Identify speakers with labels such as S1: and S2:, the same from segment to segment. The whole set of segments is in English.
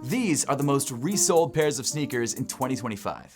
S1: These are the most resold pairs of sneakers in 2025.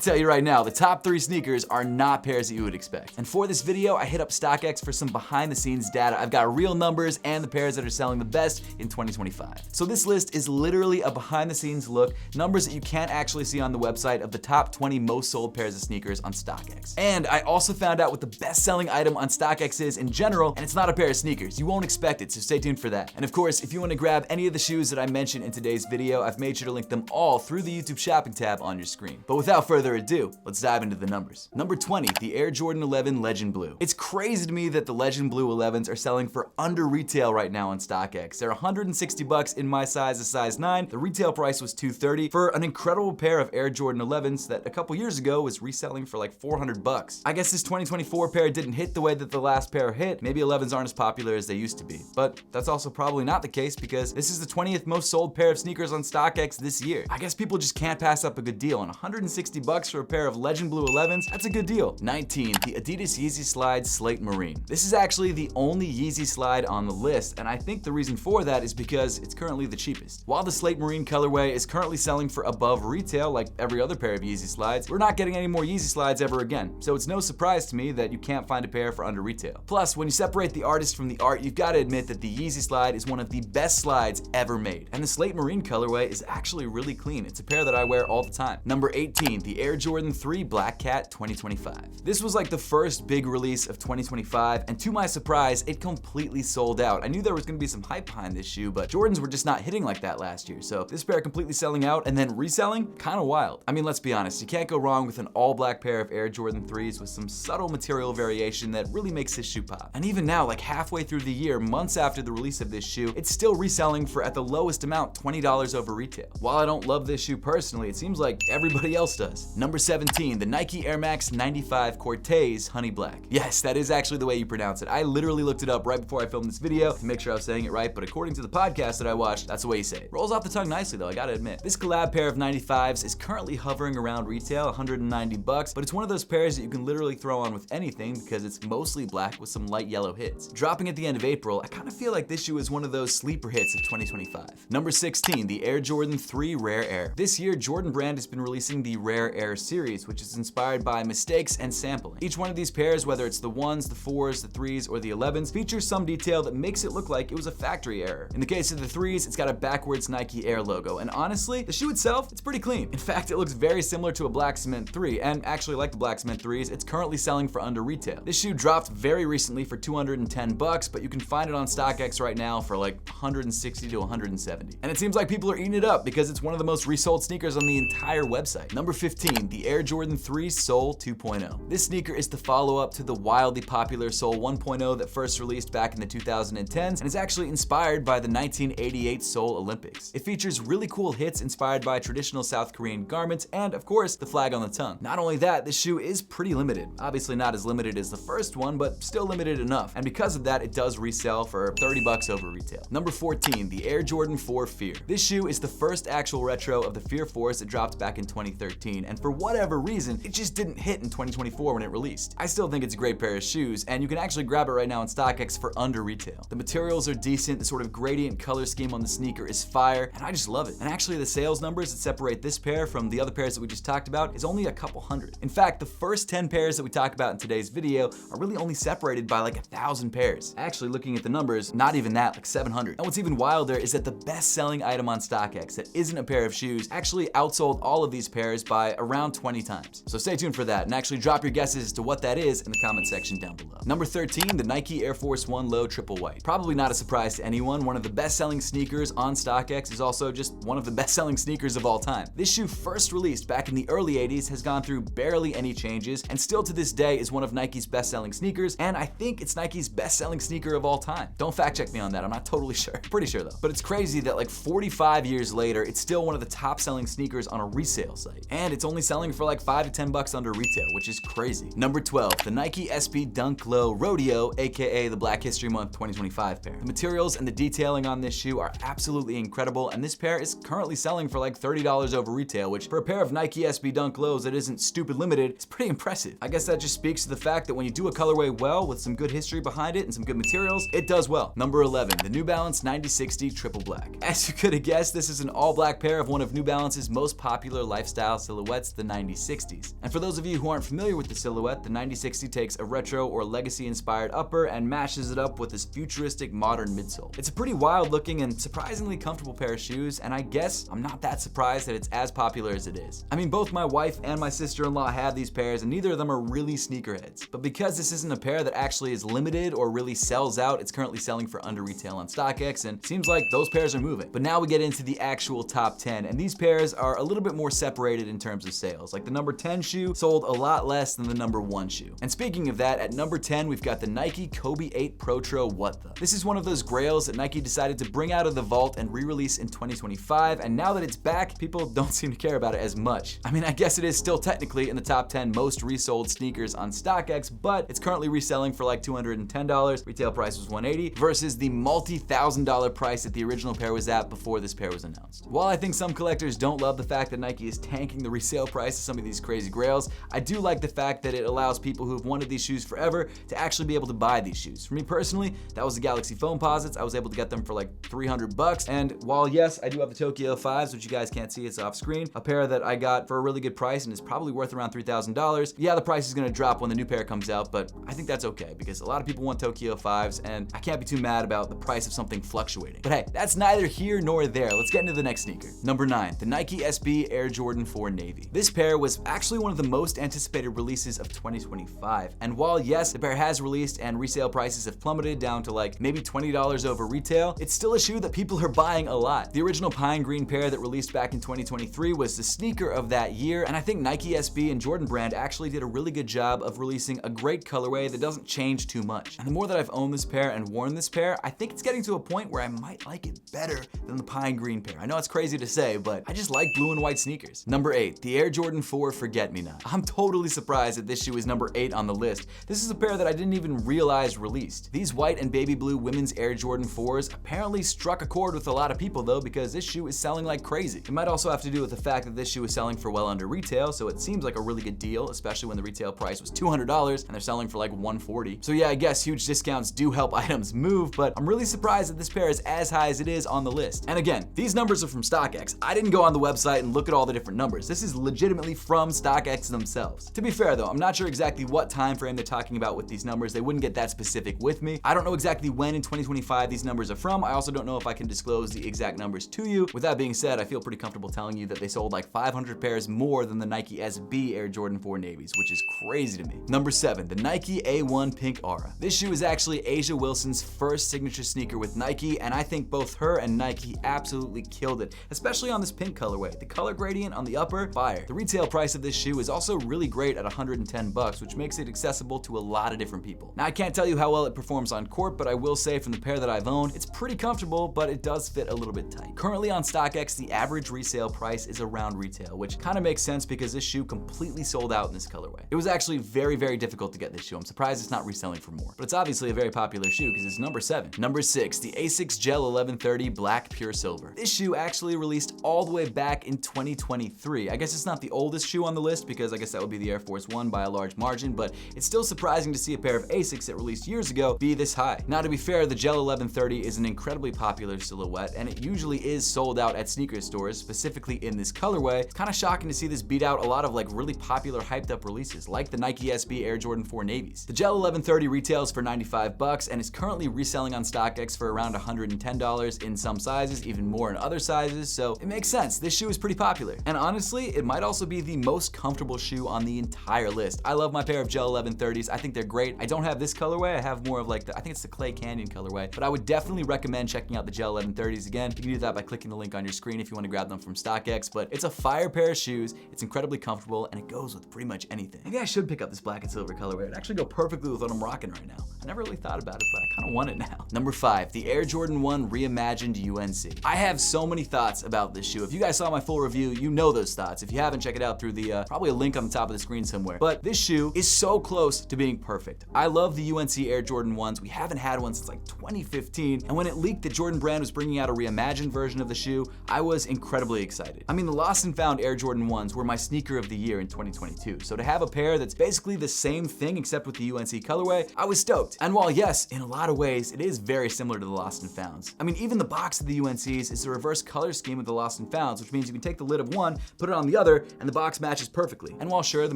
S1: Tell you right now, the top 3 sneakers are not pairs that you would expect. And for this video, I hit up StockX for some behind the scenes data. I've got real numbers and the pairs that are selling the best in 2025. So this list is literally a behind the scenes look, numbers that you can't actually see on the website of the top 20 most sold pairs of sneakers on StockX. And I also found out what the best selling item on StockX is in general, and it's not a pair of sneakers. You won't expect it, so stay tuned for that. And of course, if you want to grab any of the shoes that I mentioned in today's video, I've made sure to link them all through the YouTube shopping tab on your screen. But without further ado, let's dive into the numbers. Number 20, the Air Jordan 11 Legend Blue. It's crazy to me that the Legend Blue 11s are selling for under retail right now on StockX. They're $160 in my size, a size 9. The retail price was $230 for an incredible pair of Air Jordan 11s that a couple years ago was reselling for like $400. I guess this 2024 pair didn't hit the way that the last pair hit. Maybe 11s aren't as popular as they used to be. But that's also probably not the case because this is the 20th most sold pair of sneakers on StockX this year. I guess people just can't pass up a good deal, and $160 for a pair of Legend Blue 11s, that's a good deal. 19, the Adidas Yeezy Slide Slate Marine. This is actually the only Yeezy slide on the list, and I think the reason for that is because it's currently the cheapest. While the Slate Marine colorway is currently selling for above retail like every other pair of Yeezy slides, we're not getting any more Yeezy slides ever again, so it's no surprise to me that you can't find a pair for under retail. Plus, when you separate the artist from the art, you've got to admit that the Yeezy slide is one of the best slides ever made, and the Slate Marine colorway is actually really clean. It's a pair that I wear all the time. Number 18, the Air Jordan 3 Black Cat 2025. This was like the first big release of 2025, and to my surprise, it completely sold out. I knew there was going to be some hype behind this shoe, but Jordans were just not hitting like that last year, so this pair completely selling out and then reselling, kind of wild. I mean, let's be honest, you can't go wrong with an all black pair of Air Jordan 3s with some subtle material variation that really makes this shoe pop. And even now, like halfway through the year, months after the release of this shoe, it's still reselling for, at the lowest amount, $20 over retail. While I don't love this shoe personally, it seems like everybody else does. Number 17, the Nike Air Max 95 Cortez Honey Black. Yes, that is actually the way you pronounce it. I literally looked it up right before I filmed this video to make sure I was saying it right, but according to the podcast that I watched, that's the way you say it. Rolls off the tongue nicely though, I gotta admit. This collab pair of 95s is currently hovering around retail, $190, but it's one of those pairs that you can literally throw on with anything because it's mostly black with some light yellow hits. Dropping at the end of April, I kind of feel like this shoe is one of those sleeper hits of 2025. Number 16, the Air Jordan 3 Rare Air. This year, Jordan Brand has been releasing the Rare Air series, which is inspired by mistakes and sampling. Each one of these pairs, whether it's the 1s, the 4s, the 3s, or the 11s, features some detail that makes it look like it was a factory error. In the case of the 3s, it's got a backwards Nike Air logo, and honestly, the shoe itself, it's pretty clean. In fact, it looks very similar to a Black Cement 3, and actually like the Black Cement 3s, it's currently selling for under retail. This shoe dropped very recently for $210, but you can find it on StockX right now for like $160 to $170. And it seems like people are eating it up because it's one of the most resold sneakers on the entire website. Number 15, the Air Jordan 3 Soul 2.0. This sneaker is the follow-up to the wildly popular Soul 1.0 that first released back in the 2010s and is actually inspired by the 1988 Seoul Olympics. It features really cool hits inspired by traditional South Korean garments and, of course, the flag on the tongue. Not only that, this shoe is pretty limited. Obviously not as limited as the first one, but still limited enough. And because of that, it does resell for $30 over retail. Number 14, the Air Jordan 4 Fear. This shoe is the first actual retro of the Fear Force that dropped back in 2013, and for whatever reason, it just didn't hit in 2024 when it released. I still think it's a great pair of shoes, and you can actually grab it right now on StockX for under retail. The materials are decent, the sort of gradient color scheme on the sneaker is fire, and I just love it. And actually the sales numbers that separate this pair from the other pairs that we just talked about is only a couple hundred. In fact, the first 10 pairs that we talk about in today's video are really only separated by like 1,000 pairs. Actually, looking at the numbers, not even that, like 700. And what's even wilder is that the best-selling item on StockX that isn't a pair of shoes actually outsold all of these pairs by around 20 times. So stay tuned for that, and actually drop your guesses as to what that is in the comment section down below. Number 13, the Nike Air Force 1 Low Triple White. Probably not a surprise to anyone, one of the best-selling sneakers on StockX is also just one of the best-selling sneakers of all time. This shoe, first released back in the early 80s, has gone through barely any changes, and still to this day is one of Nike's best-selling sneakers, and I think it's Nike's best-selling sneaker of all time. Don't fact check me on that, I'm not totally sure. Pretty sure though. But it's crazy that like 45 years later, it's still one of the top-selling sneakers on a resale site. And it's only selling for like $5 to $10 under retail, which is crazy. Number 12, the Nike SB Dunk Low Rodeo, aka the Black History Month 2025 pair. The materials and the detailing on this shoe are absolutely incredible, and this pair is currently selling for like $30 over retail, which for a pair of Nike SB Dunk Lows that isn't stupid limited, it's pretty impressive. I guess that just speaks to the fact that when you do a colorway well with some good history behind it and some good materials, it does well. Number 11, the New Balance 9060 Triple Black. As you could have guessed, this is an all-black pair of one of New Balance's most popular lifestyle silhouettes, the 9060s. And for those of you who aren't familiar with the silhouette, the 9060 takes a retro or legacy-inspired upper and mashes it up with this futuristic modern midsole. It's a pretty wild-looking and surprisingly comfortable pair of shoes, and I guess I'm not that surprised that it's as popular as it is. I mean, both my wife and my sister-in-law have these pairs, and neither of them are really sneakerheads. But because this isn't a pair that actually is limited or really sells out, it's currently selling for under retail on StockX, and seems like those pairs are moving. But now we get into the actual top 10, and these pairs are a little bit more separated in terms of sales. Like the number 10 shoe sold a lot less than the number 1 shoe. And speaking of that, at number 10, we've got the Nike Kobe 8 Protro What The. This is one of those grails that Nike decided to bring out of the vault and re-release in 2025, and now that it's back, people don't seem to care about it as much. I mean, I guess it is still technically in the top 10 most resold sneakers on StockX, but it's currently reselling for like $210. Retail price was $180 versus the multi-$1,000 price that the original pair was at before this pair was announced. While I think some collectors don't love the fact that Nike is tanking the resale price of some of these crazy grails, I do like the fact that it allows people who have wanted these shoes forever to actually be able to buy these shoes. For me personally, that was the Galaxy Foamposites. I was able to get them for like $300, and while yes, I do have the Tokyo 5s, which you guys can't see, it's off screen, a pair that I got for a really good price and is probably worth around $3,000. Yeah, the price is gonna drop when the new pair comes out, but I think that's okay because a lot of people want Tokyo 5s, and I can't be too mad about the price of something fluctuating. But hey, that's neither here nor there. Let's get into the next sneaker. Number 9, the Nike SB Air Jordan 4 Navy. This pair was actually one of the most anticipated releases of 2025, and while yes, the pair has released and resale prices have plummeted down to like maybe $20 over retail, it's still a shoe that people are buying a lot. The original pine green pair that released back in 2023 was the sneaker of that year, and I think Nike SB and Jordan Brand actually did a really good job of releasing a great colorway that doesn't change too much. And the more that I've owned this pair and worn this pair, I think it's getting to a point where I might like it better than the pine green pair. I know it's crazy to say, but I just like blue and white sneakers. Number 8, the Air Jordan 4 Forget Me Not. I'm totally surprised that this shoe is number 8 on the list. This is a pair that I didn't even realize released. These white and baby blue women's Air Jordan 4s apparently struck a chord with a lot of people though, because this shoe is selling like crazy. It might also have to do with the fact that this shoe is selling for well under retail, so it seems like a really good deal, especially when the retail price was $200 and they're selling for like $140. So yeah, I guess huge discounts do help items move, but I'm really surprised that this pair is as high as it is on the list. And again, these numbers are from StockX. I didn't go on the website and look at all the different numbers. This is legitimately from StockX themselves. To be fair though, I'm not sure exactly what time frame they're talking about with these numbers. They wouldn't get that specific with me. I don't know exactly when in 2025 these numbers are from. I also don't know if I can disclose the exact numbers to you. With that being said, I feel pretty comfortable telling you that they sold like 500 pairs more than the Nike SB Air Jordan 4 Navies, which is crazy to me. Number 7, the Nike A1 Pink Aura. This shoe is actually Asia Wilson's first signature sneaker with Nike, and I think both her and Nike absolutely killed it, especially on this pink colorway. The color gradient on the upper, fire. The retail price of this shoe is also really great at $110, which makes it accessible to a lot of different people. Now, I can't tell you how well it performs on court, but I will say from the pair that I've owned, it's pretty comfortable, but it does fit a little bit tight. Currently on StockX, the average resale price is around retail, which kind of makes sense because this shoe completely sold out in this colorway. It was actually very, very difficult to get this shoe. I'm surprised it's not reselling for more, but it's obviously a very popular shoe because it's number 7. Number 6, the Asics Gel 1130 Black Pure Silver. This shoe actually released all the way back in 2023. I guess it's not the oldest shoe on the list because I guess that would be the Air Force One by a large margin, but it's still surprising to see a pair of Asics that released years ago be this high. Now, to be fair, the Gel 1130 is an incredibly popular silhouette, and it usually is sold out at sneaker stores, specifically in this colorway. It's kind of shocking to see this beat out a lot of like really popular hyped up releases, like the Nike SB Air Jordan 4 Navies. The Gel 1130 retails for $95 and is currently reselling on StockX for around $110 in some sizes, even more in other sizes, so it makes sense. This shoe is pretty popular. And honestly, it might also be the most comfortable shoe on the entire list. I love my pair of Gel 1130s. I think they're great. I don't have this colorway. I have more of like I think it's the Clay Canyon colorway, but I would definitely recommend checking out the Gel 1130s again. You can do that by clicking the link on your screen if you want to grab them from StockX, but it's a fire pair of shoes. It's incredibly comfortable and it goes with pretty much anything. Maybe I should pick up this black and silver colorway. It'd actually go perfectly with what I'm rocking right now. I never really thought about it, but I kind of want it now. Number 5, the Air Jordan 1 Reimagined UNC. I have so many thoughts about this shoe. If you guys saw my full review, you know those thoughts. If you haven't, haven't, check it out through the probably a link on the top of the screen somewhere. But this shoe is so close to being perfect. I love the UNC Air Jordan 1s. We haven't had one since like 2015, and when it leaked that Jordan Brand was bringing out a reimagined version of the shoe, I was incredibly excited. I mean, the lost and found Air Jordan 1s were my sneaker of the year in 2022, so to have a pair that's basically the same thing except with the UNC colorway, I was stoked. And while yes, in a lot of ways, it is very similar to the lost and founds. I mean, even the box of the UNCs is the reverse color scheme of the lost and founds, which means you can take the lid of one, put it on the other, and the box matches perfectly. And while sure, the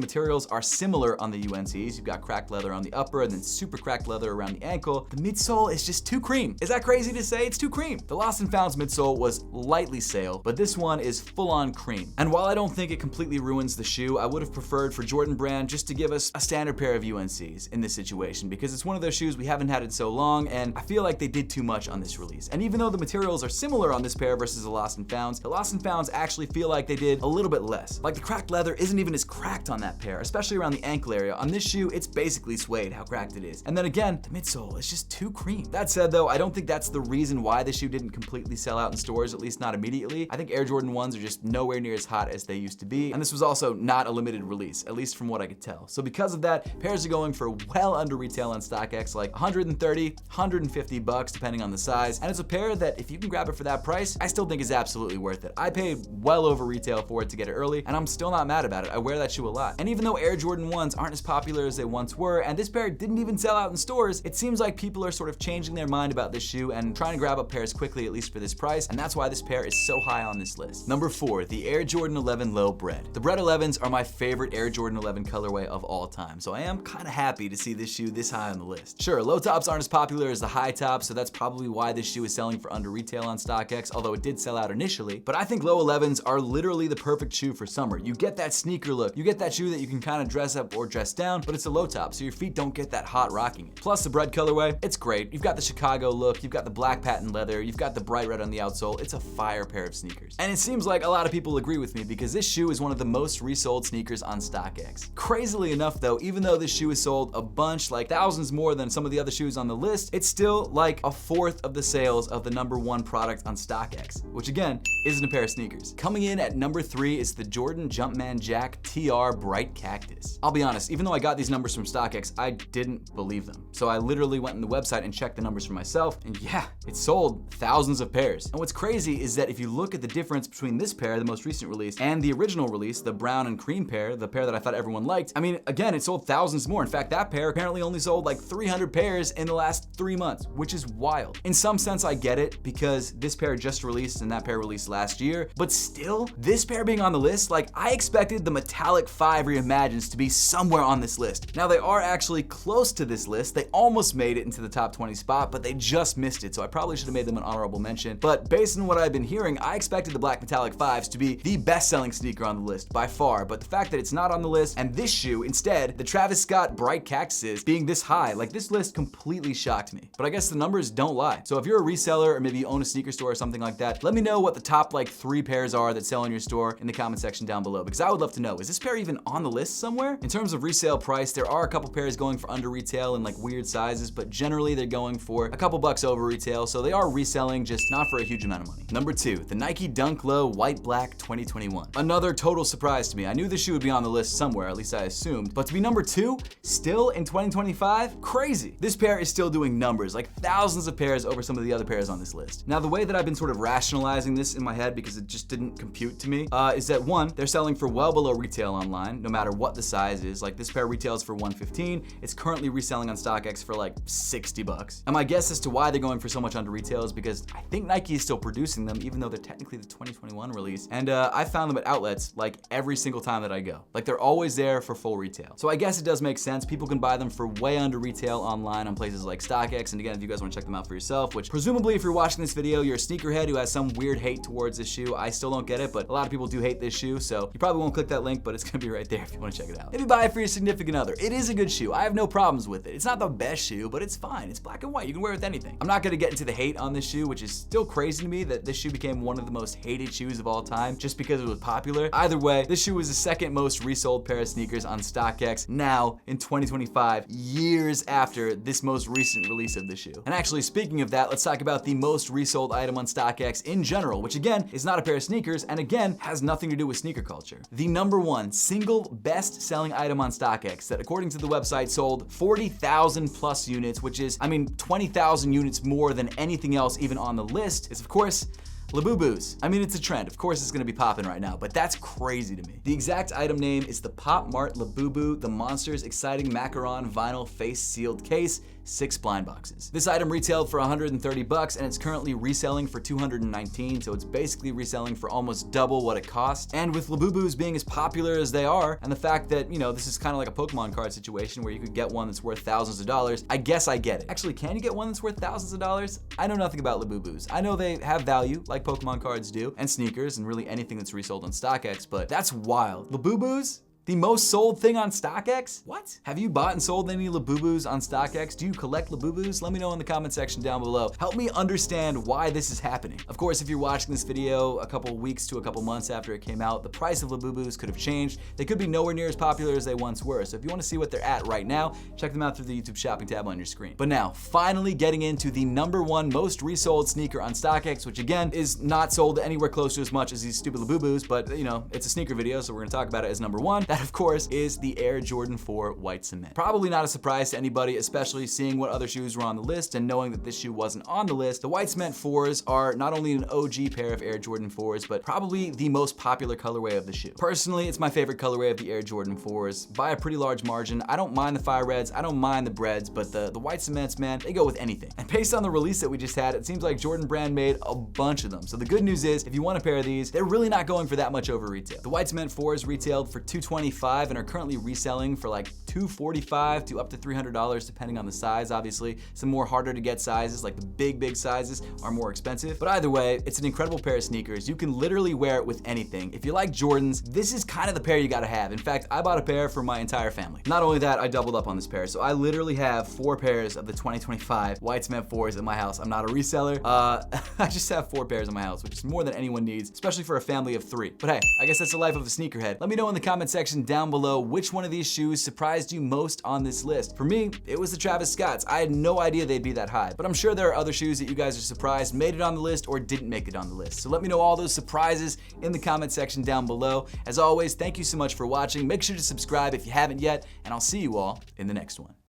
S1: materials are similar on the UNCs, you've got cracked leather on the upper and then super cracked leather around the ankle, the midsole is just too cream. Is that crazy to say? It's too cream. The lost and founds midsole was lightly sail, but this one is full on cream. And while I don't think it completely ruins the shoe, I would have preferred for Jordan Brand just to give us a standard pair of UNCs in this situation, because it's one of those shoes we haven't had in so long, and I feel like they did too much on this release. And even though the materials are similar on this pair versus the lost and founds actually feel like they did a little bit less. Like the cracked leather isn't even as cracked on that pair, especially around the ankle area. On this shoe, it's basically suede how cracked it is. And then again, the midsole is just too cream. That said though, I don't think that's the reason why the shoe didn't completely sell out in stores, at least not immediately. I think Air Jordan 1s are just nowhere near as hot as they used to be, and this was also not a limited release, at least from what I could tell. So because of that, pairs are going for well under retail on StockX, like 130, 150 bucks depending on the size, and it's a pair that if you can grab it for that price, I still think is absolutely worth it. I paid well over retail for it to get it early, and I'm still not mad about it. I wear that shoe a lot. And even though Air Jordan 1s aren't as popular as they once were, and this pair didn't even sell out in stores, it seems like people are sort of changing their mind about this shoe and trying to grab up pairs quickly, at least for this price, and that's why this pair is so high on this list. Number 4, the Air Jordan 11 Low Bread. The Bread 11s are my favorite Air Jordan 11 colorway of all time, so I am kind of happy to see this shoe this high on the list. Sure, low tops aren't as popular as the high tops, so that's probably why this shoe is selling for under retail on StockX, although it did sell out initially, but I think low 11s are literally the perfect shoe for summer. You get that sneaker look, you get that shoe that you can kind of dress up or dress down, but it's a low top, so your feet don't get that hot rocking it. Plus the Bread colorway, it's great. You've got the Chicago look, you've got the black patent leather, you've got the bright red on the outsole. It's a fire pair of sneakers. And it seems like a lot of people agree with me because this shoe is one of the most resold sneakers on StockX. Crazily enough though, even though this shoe is sold a bunch, like thousands more than some of the other shoes on the list, it's still like a fourth of the sales of the #1 product on StockX, which again, isn't a pair of sneakers. Coming in at number 3 is the Jordan Jumpman Jack TR Bright Cactus. I'll be honest, even though I got these numbers from StockX, I didn't believe them. So I literally went on the website and checked the numbers for myself, and yeah, it sold thousands of pairs. And what's crazy is that if you look at the difference between this pair, the most recent release, and the original release, the brown and cream pair, the pair that I thought everyone liked, I mean, again, it sold thousands more. In fact, that pair apparently only sold like 300 pairs in the last 3 months, which is wild. In some sense, I get it because this pair just released and that pair released last year, but still, this pair being on the list, like I expected the Metallic 5 Reimagined to be somewhere on this list. Now they are actually close to this list. They almost made it into the top 20 spot, but they just missed it, so I probably should have made them an honorable mention. But based on what I've been hearing, I expected the Black Metallic 5s to be the best-selling sneaker on the list by far, but the fact that it's not on the list and this shoe instead, the Travis Scott Bright Cactuses, being this high, like this list completely shocked me. But I guess the numbers don't lie. So if you're a reseller or maybe you own a sneaker store or something like that, let me know what the top like 3 pairs are that sell in your store in the comment section down below, because I would love to know, is this pair even on the list somewhere? In terms of resale price, there are a couple pairs going for under retail in like weird sizes, but generally they're going for a couple bucks over retail, so they are reselling, just not for a huge amount of money. Number 2, the Nike Dunk Low White Black 2021. Another total surprise to me. I knew this shoe would be on the list somewhere, at least I assumed, but to be number 2, still in 2025? Crazy. This pair is still doing numbers, like thousands of pairs over some of the other pairs on this list. Now, the way that I've been sort of rationalizing this in my head, because it just didn't compute to me, is that 1, they're selling for well below retail online, no matter what the size is. Like this pair retails for $115. It's currently reselling on StockX for like 60 bucks. And my guess as to why they're going for so much under retail is because I think Nike is still producing them, even though they're technically the 2021 release. And I found them at outlets like every single time that I go. Like they're always there for full retail. So I guess it does make sense. People can buy them for way under retail online on places like StockX. And again, if you guys want to check them out for yourself, which presumably if you're watching this video, you're a sneakerhead who has some weird hate towards this shoe. I still don't get it, but a lot of people do hate this shoe. So you probably won't click that link, but it's gonna be right there if you want to check it out. Maybe buy it for your significant other. It is a good shoe. I have no problems with it. It's not the best shoe, but it's fine. It's black and white. You can wear it with anything. I'm not gonna get into the hate on this shoe, which is still crazy to me that this shoe became one of the most hated shoes of all time just because it was popular. Either way, this shoe was the second most resold pair of sneakers on StockX now in 2025, years after this most recent release of the shoe. And actually, speaking of that, let's talk about the most resold item on StockX in general, which again is not a pair of sneakers and again has nothing to do with sneaker culture. The #1 single best-selling item on StockX that, according to the website, sold 40,000 plus units, which is, 20,000 units more than anything else even on the list, is of course Labubu's. It's a trend. Of course it's gonna be popping right now, but that's crazy to me. The exact item name is the Pop Mart Labubu, the Monsters Exciting Macaron Vinyl Face Sealed Case, 6 blind boxes. This item retailed for $130 and it's currently reselling for $219, so it's basically reselling for almost double what it cost. And with Labubu's being as popular as they are, and the fact that, this is kind of like a Pokemon card situation where you could get one that's worth thousands of dollars, I guess I get it. Actually, can you get one that's worth thousands of dollars? I know nothing about Labubu's. I know they have value, like Pokemon cards do, and sneakers, and really anything that's resold on StockX, but that's wild. Labubu's? The most sold thing on StockX? What? Have you bought and sold any Labubu's on StockX? Do you collect Labubu's? Let me know in the comment section down below. Help me understand why this is happening. Of course, if you're watching this video a couple weeks to a couple months after it came out, the price of Labubu's could have changed. They could be nowhere near as popular as they once were. So if you want to see what they're at right now, check them out through the YouTube shopping tab on your screen. But now, finally getting into the #1 most resold sneaker on StockX, which again is not sold anywhere close to as much as these stupid Labubu's, but it's a sneaker video, so we're gonna talk about it as #1. That, of course, is the Air Jordan 4 White Cement. Probably not a surprise to anybody, especially seeing what other shoes were on the list and knowing that this shoe wasn't on the list. The White Cement 4s are not only an OG pair of Air Jordan 4s, but probably the most popular colorway of the shoe. Personally, it's my favorite colorway of the Air Jordan 4s by a pretty large margin. I don't mind the Fire Reds, I don't mind the Breads, but the White Cements, man, they go with anything. And based on the release that we just had, it seems like Jordan Brand made a bunch of them. So the good news is, if you want a pair of these, they're really not going for that much over retail. The White Cement 4s retailed for $225 and are currently reselling for like $245 to up to $300 depending on the size. Obviously, some more harder to get sizes, like the big sizes, are more expensive. But either way, it's an incredible pair of sneakers. You can literally wear it with anything. If you like Jordans, this is kind of the pair you gotta have. In fact, I bought a pair for my entire family. Not only that, I doubled up on this pair. So I literally have 4 pairs of the 2025 White Cement 4s in my house. I'm not a reseller. I just have 4 pairs in my house, which is more than anyone needs, especially for a family of 3. But hey, I guess that's the life of a sneakerhead. Let me know in the comment section down below which one of these shoes surprised you most on this list. For me, it was the Travis Scotts. I had no idea they'd be that high, but I'm sure there are other shoes that you guys are surprised made it on the list or didn't make it on the list. So let me know all those surprises in the comment section down below. As always, thank you so much for watching. Make sure to subscribe if you haven't yet, and I'll see you all in the next one.